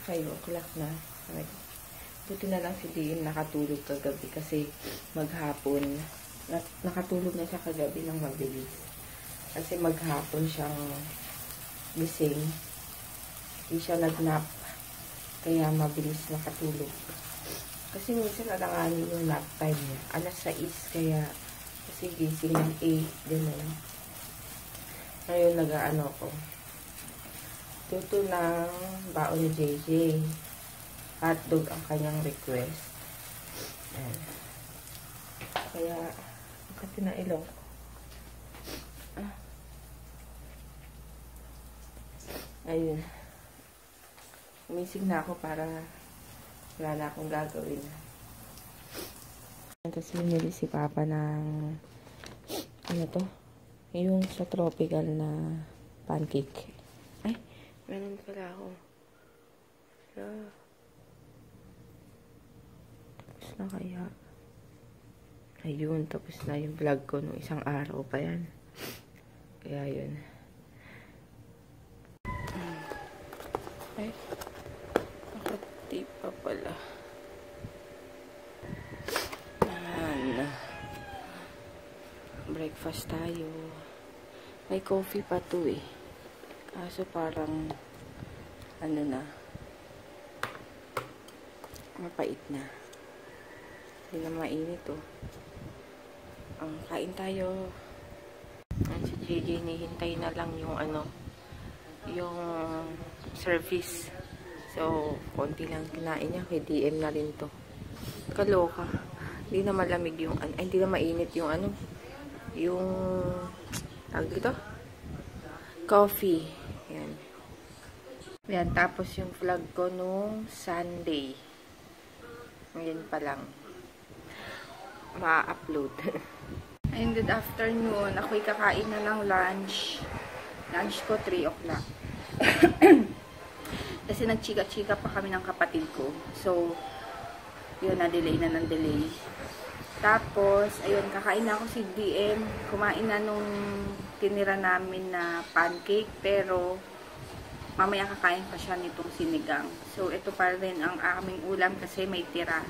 5 o'clock na. Buti na lang si Diin nakatulog kagabi kasi maghapon. Nakatulog na siya kagabi ng mabilis. Kasi maghapon siyang gising. Hindi siya nag-nap. Kaya mabilis nakatulog. Kasi minsan alanganin yung nap time niya. Alas 6 kaya kasi gising ng 8. Ganun. Ngayon nag-ano ko. Tuto ng baon ni JJ. Hotdog ang kanyang request. Ayan. Kaya, kasi na ilong ko. Ayun. Umisig na ako para wala na akong gagawin. Kasi binili si Papa ng ano to? Yung sa tropical na pancake. Ay, meron pala ako. Tapos na kaya. Ayun, tapos na yung vlog ko nung isang araw pa yan. Kaya yun. Ay, nakati pa pala. Ayan. Breakfast tayo. May coffee pa to eh. Kaso parang ano na. Mapait na. Hindi na mainit oh. Kain tayo. Si JJ nihintay na lang yung ano, yung service. So, konti lang kinain niya. Kay DM na rin to. Kaloka. Hindi na malamig yung ano. Ay, hindi na mainit yung ano. Yung tawag dito? Coffee. Yan. Yan. Tapos yung vlog ko nung Sunday. Ngayon pa lang. Ma-upload. And good afternoon. Ako'y kakain na ng lunch. Lunch ko 3 o'clock. Kasi nagchika-chika pa kami ng kapatid ko. So, yun, na-delay na ng delay. Tapos, ayun, kakain na ako si DM. Kumain na nung tinira namin na pancake. Pero, mamaya kakain pa siya nitong sinigang. So, ito pa rin ang aming ulam kasi may tira.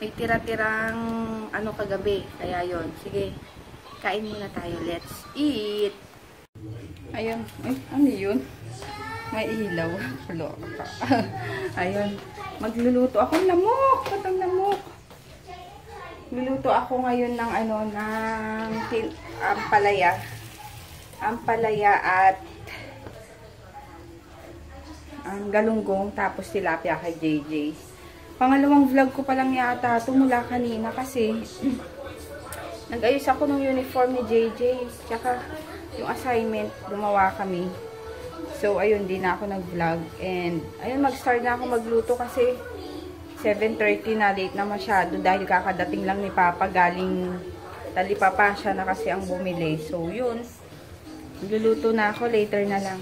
May tira-tirang ano kagabi. Kaya yon. Sige, kain muna tayo. Let's eat! Ayun. Ay, ano yun? May ilaw. Ayun. Magluluto ako. Lamok! Patang lamok! Luluto ako ngayon ng ano, ng ampalaya. Ampalaya at galunggong. Tapos tilapia kay JJ. Pangalawang vlog ko pa lang yata ito mula kanina kasi nag-ayos ako ng uniform ni JJ. Tsaka yung assignment, gumawa kami. So, ayun, di na ako nag-vlog. And, ayun, mag-start na ako magluto kasi 7:30 na, late na masyado dahil kakadating lang ni Papa galing Talipapa. Siya na kasi ang bumili. So, yun. Magluluto na ako. Later na lang.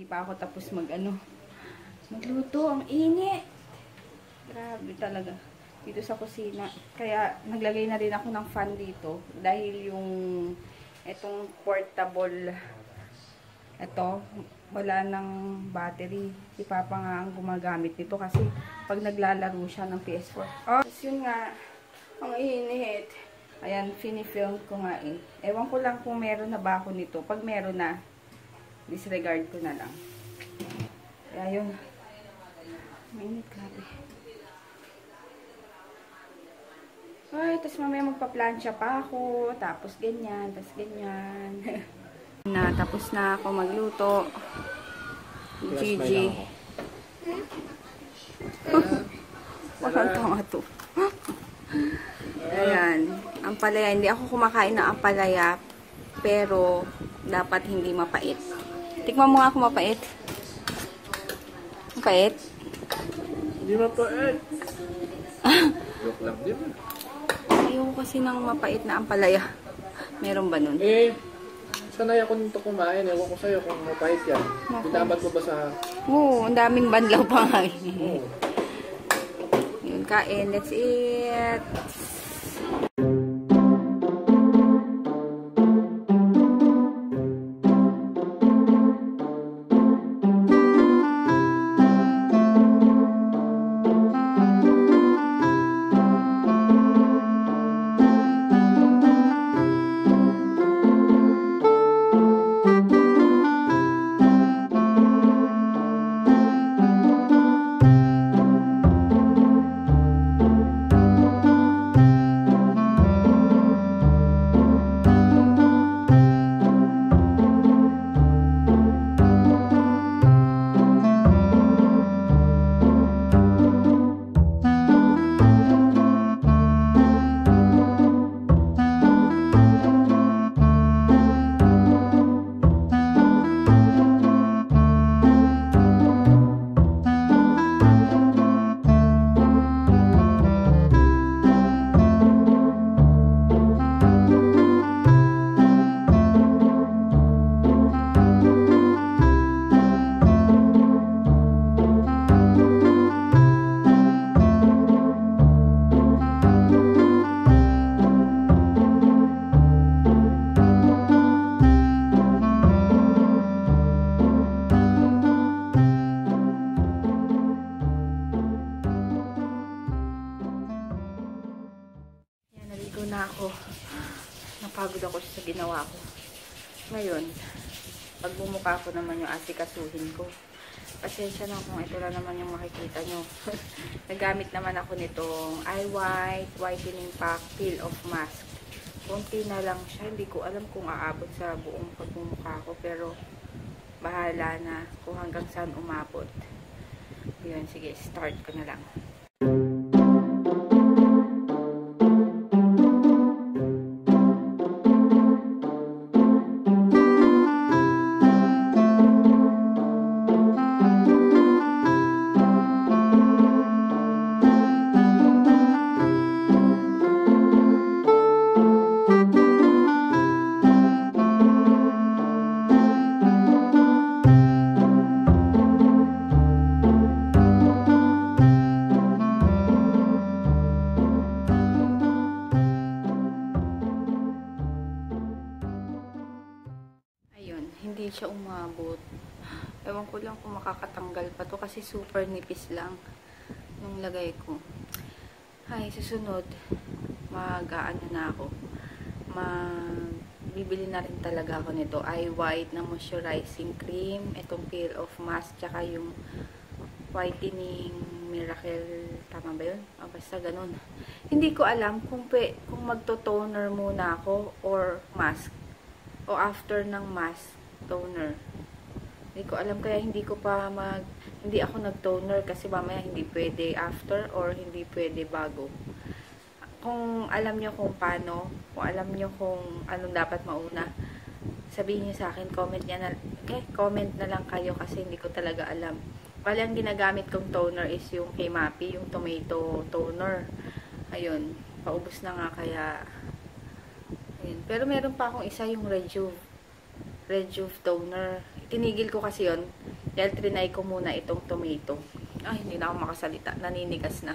Pa ako tapos magluto. Ang init. Grabe talaga. Dito sa kusina. Kaya naglagay na rin ako ng fan dito. Dahil yung etong portable wala ng battery. Si Papa nga ang gumagamit nito kasi pag naglalaro siya ng PS4. Oh, yun nga. Ang init. Ayan, finifilm ko nga eh. Ewan ko lang kung meron na ba ako nito. Pag meron na, disregard ko na lang. Kaya yun. Mainit, grabe. Ay, tapos mamaya magpa-plancha pa ako. Tapos ganyan, tapos ganyan. Tapos na ako magluto. Gigi. Parang tanga to. Ayan. Ampalaya. Hindi ako kumakain ng ampalaya. Pero, dapat hindi mapait. Tikman mo nga kung mapait. Mapait? Hindi mapait. Joke lang, di ba? Ayoko kasi ng mapait na ampalaya. Meron ba nun? Sanay ako nito kumain. Ewan ko sa'yo kung mapait yan. Dinamag mo ba sa... Oo, ang daming banlaw pa nga. Oo. Yun, kain. That's it. Na ako. Napagod ako sa ginawa ko. Ngayon, pag bumuka ko naman yung asikasuhin ko. Pasensya na kung ito lang naman yung makikita nyo. Nagamit naman ako nitong Eye White Whitening Pack Peel Off Mask. Kunti na lang siya. Hindi ko alam kung aabot sa buong pagbumuka ko. Pero, bahala na kung hanggang saan umabot. Yun, sige, start ko na lang. Hindi siya umabot. Ewan ko lang kung makakatanggal pa to kasi super nipis lang nung lagay ko. Ay, susunod mag-aano na ako. Bibili na rin talaga ako nito. Eye White na moisturizing cream, itong peel off mask, tsaka yung whitening miracle, tama ba yun? Basta ganun. Hindi ko alam kung magto-toner muna ako or mask. O after ng mask, toner. Hindi ko alam, kaya hindi ako nag-toner kasi mamaya hindi pwede after or hindi pwede bago. Kung alam nyo kung paano, kung alam nyo kung anong dapat mauna, sabihin nyo sa akin, comment na lang kayo kasi hindi ko talaga alam. Bali, ang ginagamit kong toner is yung kay Mappy, yung tomato toner. Ayun, paubos na nga kaya. Ayun. Pero meron pa akong isa, yung Rejuve toner. Tinigil ko kasi yon dahil trinay ko muna itong tomato. Ay, hindi na ako makasalita. Naninigas na.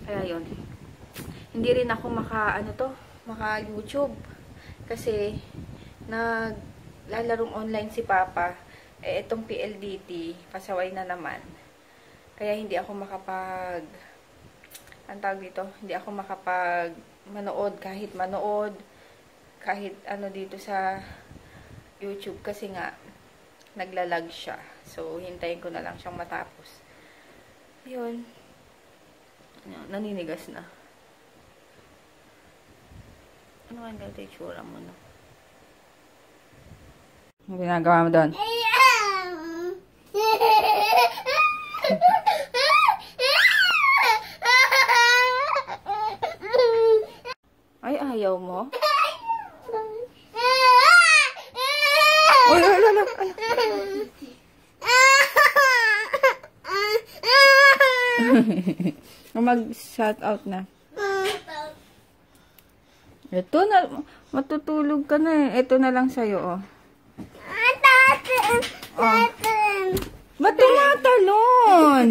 Kaya yon. Hindi rin ako maka-YouTube. Kasi, naglalarong online si Papa. Itong PLDT, pasaway na naman. Kaya hindi ako hindi ako manood kahit ano dito sa YouTube kasi nga naglalag siya. So, hintayin ko na lang siyang matapos. Ayun. Naninigas na. Ano ang ganito yung tsura mo, no? Ano ginagawa mo doon? Ay, ayaw mo? Uy, mag-shout out na. Ito na, matutulog ka na eh. Ito na lang sa'yo, oh. Oh. Ba't tumatalon?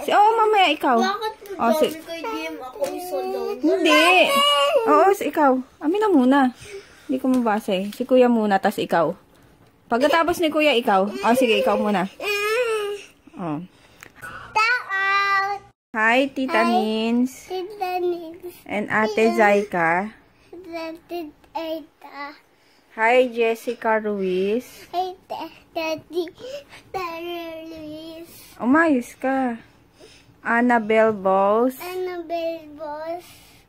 Mamaya ikaw. Bakit Oh, sabi kay DM ako isa lang? Hindi. Oo, ikaw. Amin na muna. Hindi ko mabasa eh. Si kuya muna, tas ikaw. Pagkatapos ni kuya, ikaw. Oh, sige, ikaw muna. Oh. Hi, Tita Nins. And Ate Zaika. Hi, Jessica Ruiz. Umayos ka. Annabelle Bose.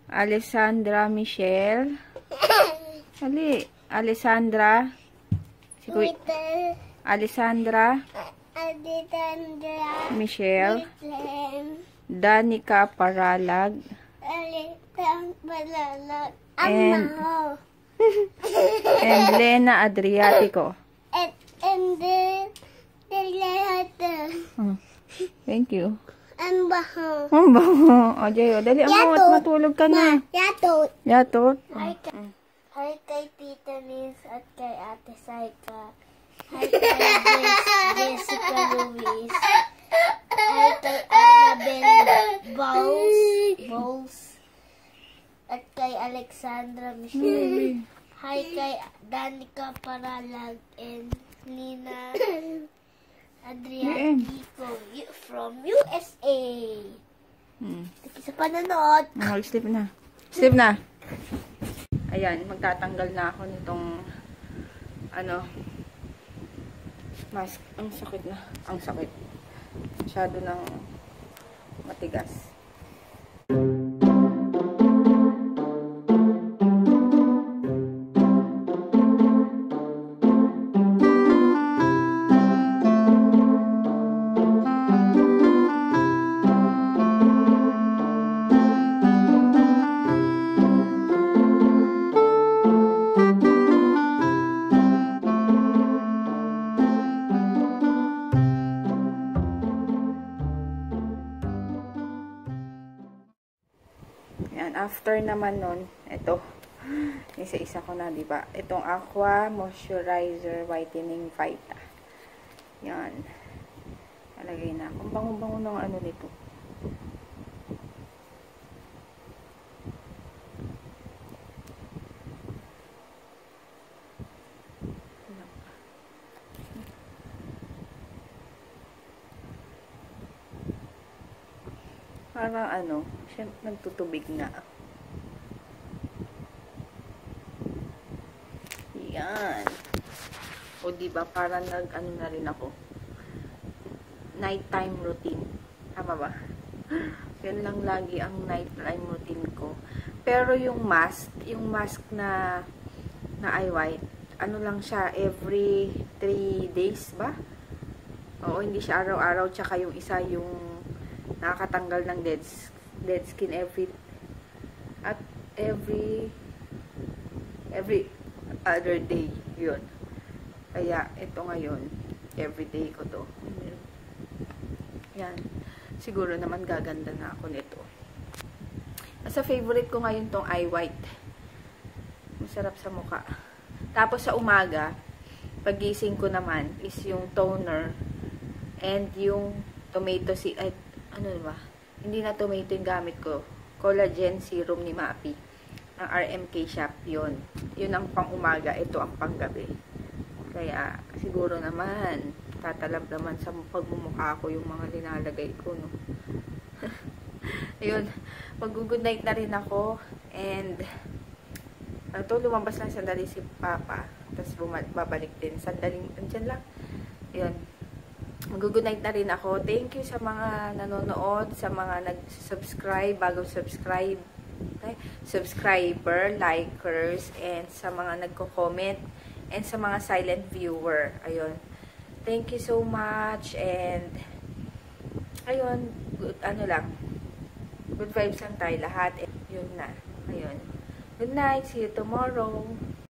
Alessandra Michelle. Ali, Alessandra. Si Kuya. Alessandra. Michelle. Danica Paralag. And Lena Adriatico. Thank you. Ang baho. Ang baho. O, Jayo, dali mo at matulog ka na. Yatot. Yatot. Hi kay Tita Liz at kay Ate Saika. Hi kay Jessica Luis. Hi kay Annabelle Bowles. At kay Alexandra Michelle. Hi kay Danica Paralag and Nina Adriatico from USA. Thank you sa panonood. Mag-sleep na. Sleep na. Ayan, magtatanggal na ako nitong mask. Ang sakit na. Ang sakit. Masyado ng matigas. After naman nun, ito, isa-isa ko na, diba? Itong Aqua Moisturizer Whitening Vita. Yan. Alagay na. Kung bango-bango ng ano nito. Parang siyempre nagtutubig na. Yan. O diba, parang na rin ako. Nighttime routine. Tama ba? Yan lang lagi ang nighttime routine ko. Pero yung mask na eye white, lang siya, every 3 days ba? Oo, hindi siya araw-araw. Tsaka yung isa, yung nakakatanggal ng dead skin every other day. Yun. Kaya, ito ngayon, everyday ko to. Yan. Siguro naman gaganda na ako nito. Sa favorite ko ngayon tong eye white. Masarap sa mukha. Tapos sa umaga, pagising ko naman is yung toner and yung tomato ba? Hindi na tomato yung gamit ko. Collagen serum ni Mapi. Ang RMK shop yun. Yun ang pang umaga. Ito ang pang gabi. Kaya, siguro naman, tatalab naman sa pagmumukha ko yung mga linalagay ko, no? Ayun. Mag-good night na rin ako. And, lumabas lang sandali si Papa. Tapos, babalik din. Sandaling, andyan lang. Ayun. Mag-good night na rin ako. Thank you sa mga nanonood, sa mga nag-subscribe, bago subscribe. subscriber, likers, and sa mga nagko-comment, and sa mga silent viewer. Ayun. Thank you so much, and ayun, good, good vibes lang tayo lahat. And yun na. Ayun. Good night. See you tomorrow.